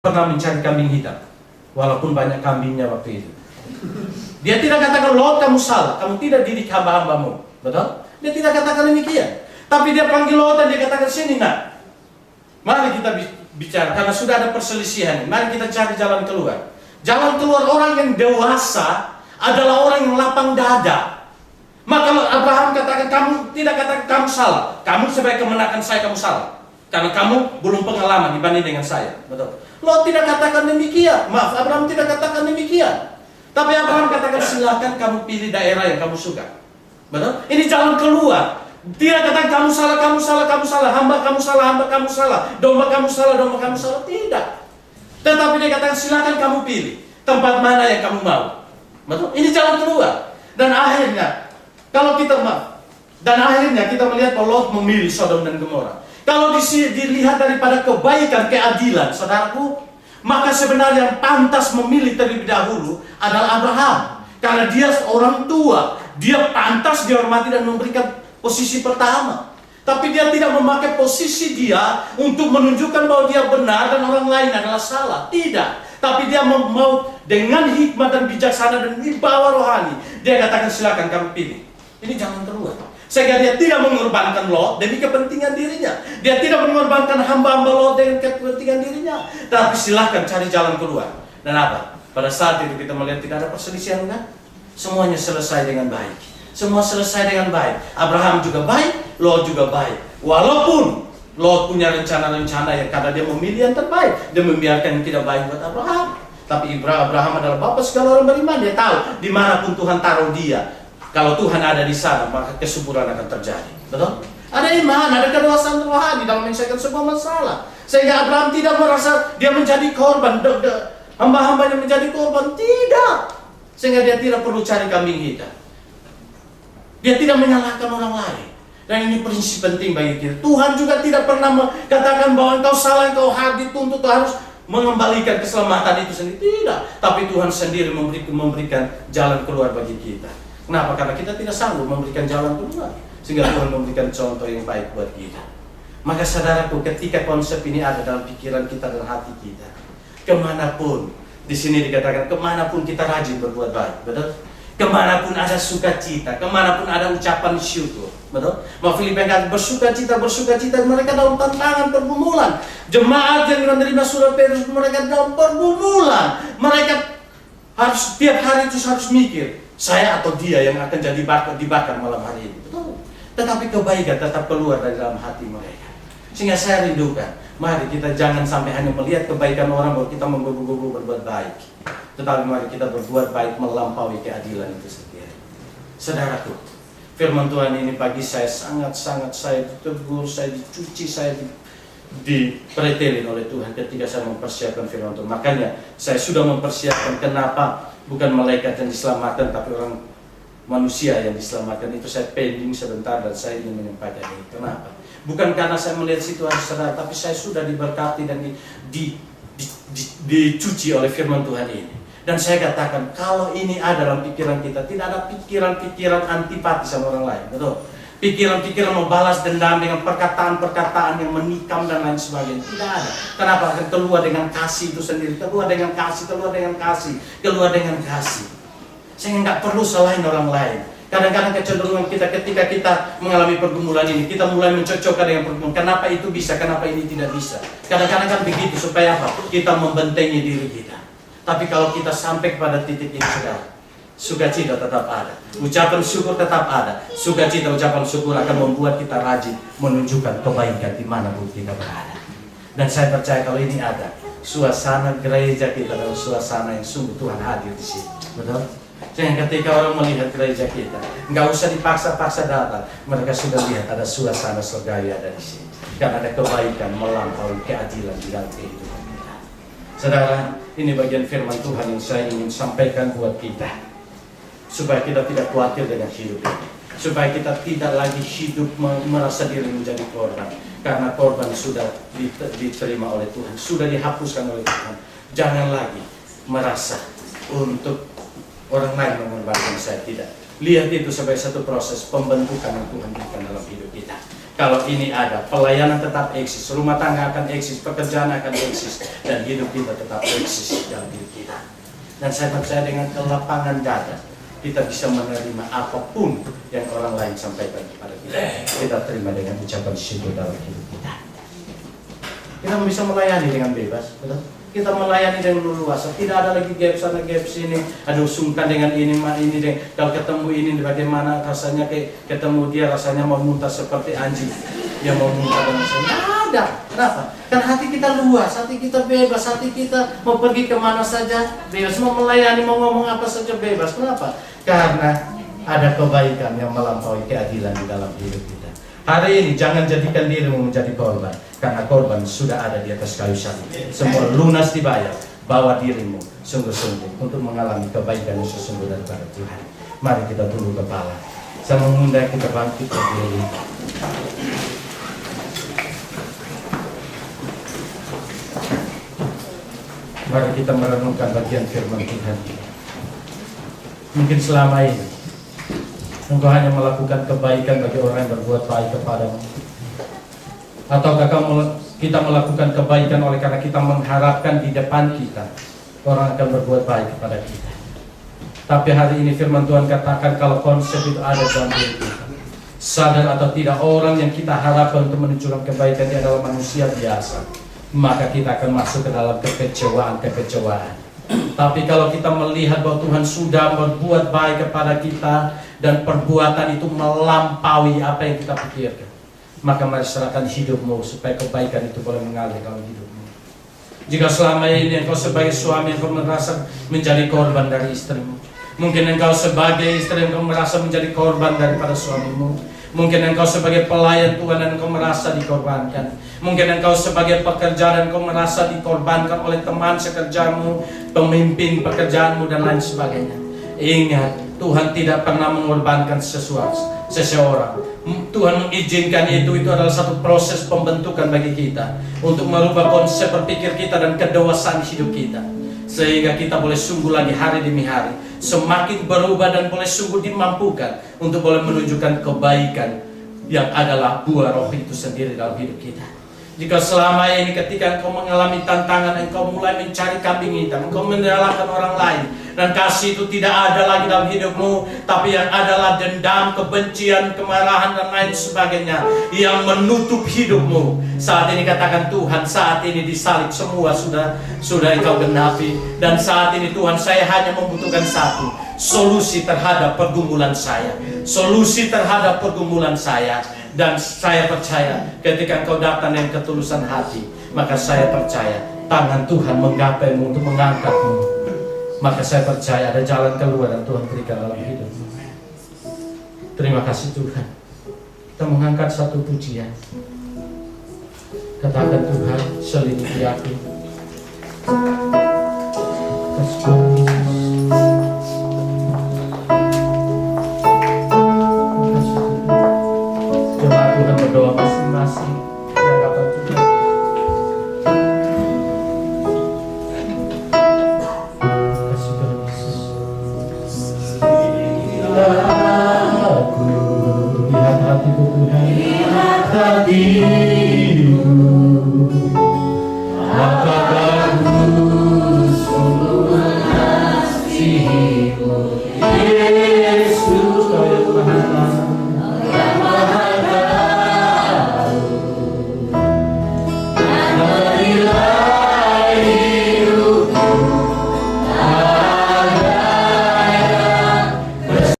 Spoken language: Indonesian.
pernah mencari kambing hitam, walaupun banyak kambingnya waktu itu. Dia tidak katakan, Lot kamu salah, kamu tidak didik hamba-hambamu. Betul? Dia tidak katakan demikian. Tapi dia panggil Lot dan dia katakan, sini nak, mari kita bicara, karena sudah ada perselisihan. Mari kita cari jalan keluar. Jalan keluar orang yang dewasa adalah orang yang lapang dada. Maka kalau Abraham katakan, kamu tidak katakan kamu salah, kamu sebagai kemenakan saya kamu salah, karena kamu belum pengalaman dibanding dengan saya. Betul? Lot tidak katakan demikian. Maaf, Abraham tidak katakan demikian. Tapi Abraham katakan, silakan kamu pilih daerah yang kamu suka. Betul? Ini jalan keluar. Tidak katakan kamu salah, kamu salah, kamu salah, hamba kamu salah, hamba kamu salah, domba kamu salah, domba kamu salah. Tidak. Tetapi dia katakan, silakan kamu pilih tempat mana yang kamu mau. Betul? Ini jalan keluar. Dan akhirnya kita melihat bahwa Lot memilih Sodom dan Gomora. Kalau dilihat daripada kebaikan, keadilan, saudaraku, maka sebenarnya yang pantas memilih terlebih dahulu adalah Abraham. Karena dia orang tua, dia pantas dihormati dan memberikan posisi pertama. Tapi dia tidak memakai posisi dia untuk menunjukkan bahwa dia benar dan orang lain adalah salah. Tidak. Tapi dia mau dengan hikmat dan bijaksana dan wibawa rohani, dia katakan, silakan kamu pilih. Ini jalan keluar. Sehingga dia tidak mengorbankan Lot demi kepentingan dirinya. Dia tidak mengorbankan hamba-hamba Lot dengan kepentingan dirinya. Tapi silahkan cari jalan keluar. Dan apa? Pada saat itu kita melihat tidak ada perselisihan, kan? Semuanya selesai dengan baik. Semua selesai dengan baik. Abraham juga baik, Lot juga baik. Walaupun Lot punya rencana-rencana yang karena dia memilih yang terbaik, dia membiarkan yang tidak baik buat Abraham. Tapi Abraham adalah bapa segala orang beriman. Dia tahu dimanapun Tuhan taruh dia. Kalau Tuhan ada di sana, maka kesuburan akan terjadi. Betul? Ada iman, ada kedewasaan rohani dalam menyelesaikan sebuah masalah. Sehingga Abraham tidak merasa dia menjadi korban, hamba-hambanya menjadi korban. Tidak. Sehingga dia tidak perlu cari kambing hitam. Dia tidak menyalahkan orang lain. Dan ini prinsip penting bagi kita. Tuhan juga tidak pernah mengatakan bahwa engkau salah, engkau harus dituntut, harus mengembalikan keselamatan itu sendiri. Tidak. Tapi Tuhan sendiri memberikan jalan keluar bagi kita. Kenapa? Karena kita tidak sanggup memberikan jalan keluar. Sehingga Tuhan memberikan contoh yang baik buat kita. Maka saudaraku, ketika konsep ini ada dalam pikiran kita dan hati kita, kemanapun, di sini dikatakan kemanapun kita rajin berbuat baik, betul? Kemanapun ada sukacita, kemanapun ada ucapan syukur, betul? Filipi kata bersukacita, mereka dalam tantangan pergumulan. Jemaat yang menerima surat Petrus, mereka dalam pergumulan. Mereka harus tiap hari itu harus mikir, saya atau dia yang akan jadi dibakar malam hari ini, betul? Tetapi kebaikan tetap keluar dari dalam hati mereka. Sehingga saya rindukan, mari kita jangan sampai hanya melihat kebaikan orang bahwa kita menggebu-gebu berbuat baik. Tetapi mari kita berbuat baik melampaui keadilan itu sendiri. Saudaraku, firman Tuhan ini bagi saya sangat-sangat saya ditegur, saya dicuci, saya dipretelin oleh Tuhan ketika saya mempersiapkan firman Tuhan. Makanya saya sudah mempersiapkan kenapa bukan malaikat yang diselamatkan, tapi orang manusia yang diselamatkan. Itu saya pending sebentar dan saya ingin menyampaikan ini. Kenapa? Bukan karena saya melihat situasi saudara, tapi saya sudah diberkati dan dicuci oleh firman Tuhan ini. Dan saya katakan, kalau ini ada dalam pikiran kita, tidak ada pikiran-pikiran antipati sama orang lain, betul? Pikiran-pikiran membalas dendam dengan perkataan-perkataan yang menikam dan lain sebagainya. Tidak ada. Kenapa? Akan keluar dengan kasih itu sendiri. Keluar dengan kasih, keluar dengan kasih, keluar dengan kasih. Sehingga nggak perlu salahin orang lain. Kadang-kadang kecenderungan kita ketika kita mengalami pergumulan ini, kita mulai mencocokkan dengan pergumulan. Kenapa itu bisa, kenapa ini tidak bisa. Kadang-kadang kan begitu, supaya apa? Kita membentengi diri kita. Tapi kalau kita sampai kepada titik ini, saudara, sukacita tetap ada, ucapan syukur tetap ada. Sukacita, ucapan syukur akan membuat kita rajin menunjukkan kebaikan dimanapun kita berada. Dan saya percaya kalau ini ada, suasana gereja kita adalah suasana yang sungguh Tuhan hadir di sini, betul? Sehingga ketika orang melihat gereja kita, nggak usah dipaksa-paksa datang, mereka sudah lihat ada suasana surgawi ada di sini. Karena ada kebaikan melampaui keadilan di dalam kehidupan kita. Saudara, ini bagian firman Tuhan yang saya ingin sampaikan buat kita, supaya kita tidak khawatir dengan hidup ini, supaya kita tidak lagi hidup merasa diri menjadi korban, karena korban sudah diterima oleh Tuhan, sudah dihapuskan oleh Tuhan. Jangan lagi merasa untuk orang lain mengorbankan saya, tidak. Lihat itu sebagai satu proses pembentukan yang Tuhan berikan dalam hidup kita. Kalau ini ada, pelayanan tetap eksis, rumah tangga akan eksis, pekerjaan akan eksis, dan hidup kita tetap eksis dalam hidup kita. Dan saya percaya dengan kelapangan dada, kita bisa menerima apapun yang orang lain sampaikan kepada kita. Kita terima dengan ucapan syukur dalam hidup kita. Kita bisa melayani dengan bebas, betul? Kita melayani dengan leluasa, tidak ada lagi gap sana gap sini, aduh sungkan dengan ini deh. Kalau ketemu ini bagaimana rasanya, kayak ketemu dia rasanya mau muntah seperti anjing yang mau muntah dan tidak ada. Kenapa? Karena hati kita luas, hati kita bebas, hati kita mau pergi kemana saja bebas, mau melayani, mau ngomong apa saja bebas. Kenapa? Karena ada kebaikan yang melampaui keadilan di dalam hidup kita. Hari ini jangan jadikan dirimu menjadi korban, karena korban sudah ada di atas kayu salib. Semua lunas dibayar. Bawa dirimu sungguh-sungguh untuk mengalami kebaikan yang sesungguhnya daripada Tuhan. Mari kita tunduk kepala. Saya mengundang kita bangkit berdiri. Mari kita merenungkan bagian firman Tuhan. Mungkin selama ini engkau hanya melakukan kebaikan bagi orang yang berbuat baik kepadamu, ataukah kita melakukan kebaikan oleh karena kita mengharapkan di depan kita orang akan berbuat baik kepada kita. Tapi hari ini firman Tuhan katakan kalau konsep itu ada dalam diri kita, sadar atau tidak, orang yang kita harapkan untuk menunjukkan kebaikan dia adalah manusia biasa, maka kita akan masuk ke dalam kekecewaan. Tapi kalau kita melihat bahwa Tuhan sudah berbuat baik kepada kita dan perbuatan itu melampaui apa yang kita pikirkan, maka mari serahkan hidupmu supaya kebaikan itu boleh mengalir dalam hidupmu. Jika selama ini engkau sebagai suami engkau merasa menjadi korban dari istrimu, mungkin engkau sebagai istri engkau merasa menjadi korban daripada suamimu, mungkin engkau sebagai pelayan Tuhan dan engkau merasa dikorbankan, mungkin engkau sebagai pekerja dan engkau merasa dikorbankan oleh teman sekerjamu, pemimpin pekerjaanmu dan lain sebagainya. Ingat, Tuhan tidak pernah mengorbankan seseorang. Tuhan mengizinkan itu adalah satu proses pembentukan bagi kita untuk merubah konsep berpikir kita dan kedewasaan hidup kita, sehingga kita boleh sungguh lagi hari demi hari semakin berubah dan boleh sungguh dimampukan untuk boleh menunjukkan kebaikan yang adalah buah roh itu sendiri dalam hidup kita. Jika selama ini ketika engkau mengalami tantangan, engkau mulai mencari kambing hitam, engkau menyalahkan orang lain, dan kasih itu tidak ada lagi dalam hidupmu, tapi yang adalah dendam, kebencian, kemarahan dan lain sebagainya yang menutup hidupmu, saat ini katakan Tuhan, saat ini disalib semua sudah engkau genapi, dan saat ini Tuhan, saya hanya membutuhkan satu solusi terhadap pergumulan saya, solusi terhadap pergumulan saya. Dan saya percaya ketika engkau datang dengan ketulusan hati, maka saya percaya tangan Tuhan menggapaimu untuk mengangkatmu. Maka saya percaya ada jalan keluar yang Tuhan berikan dalam hidupmu. Terima kasih Tuhan. Kita mengangkat satu pujian. Katakan Tuhan, selidiki aku.